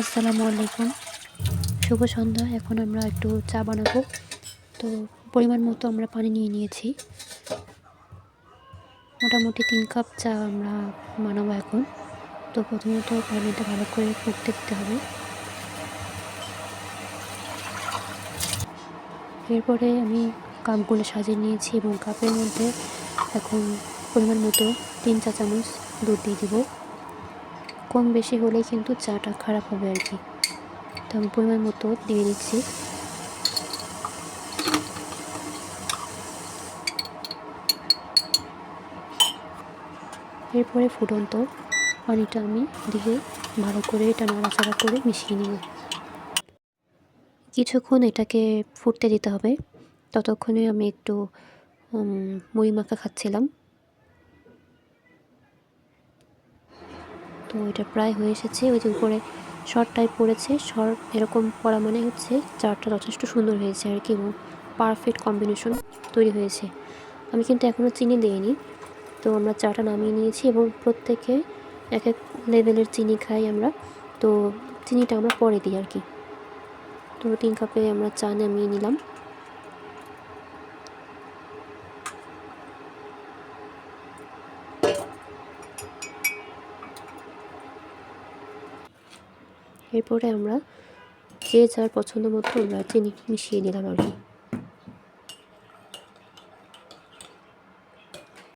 আসসালামু আলাইকুম, শুভ সন্ধ্যা। এখন আমরা একটু চা বানাবো। তো পরিমাণ মতো আমরা পানি নিয়ে নিয়েছি। মোটামুটি 3 কাপ চা আমরা বানাবো এখন। তো প্রথমত পানিটা ভালো করে ফুটতে দিতে হবে। এরপরে আমি কাপগুলো সাজিয়ে নিয়েছি এবং কাপের মধ্যে এখন পরিমাণ মতো 3 চা চামচ দুধ দিয়ে দিব। কম বেশি হলেই কিন্তু চাটা খারাপ হবে আর কি। তো আমি পরিমাণ মতো দিয়ে দিচ্ছি। এরপরে ফুটন্ত পানিটা আমি দিয়ে ভালো করে এটা নাড়াচাড়া করে মিশিয়ে নিব। কিছুক্ষণ এটাকে ফুটতে দিতে হবে। ততক্ষণে আমি একটু মুড়ি মাখা খাচ্ছিলাম। তো এটা প্রায় হয়ে এসেছে। ওই যে উপরে সর টাইপ পড়েছে, সর এরকম পড়া মানে হচ্ছে চাটা যথেষ্ট সুন্দর হয়েছে আর কি, এবং পারফেক্ট কম্বিনেশন তৈরি হয়েছে। আমি কিন্তু এখনও চিনি দিইনি। তো আমরা চাটা নামিয়ে নিয়েছি এবং প্রত্যেকে এক এক লেভেলের চিনি খাই আমরা। তো চিনিটা আমরা পরে দিই আর কি। তো 3 কাপে আমরা চা নামিয়ে নিলাম। এরপরে আমরা যে যার পছন্দ মতো আমরা চিনি মিশিয়ে নিলাম আর কি।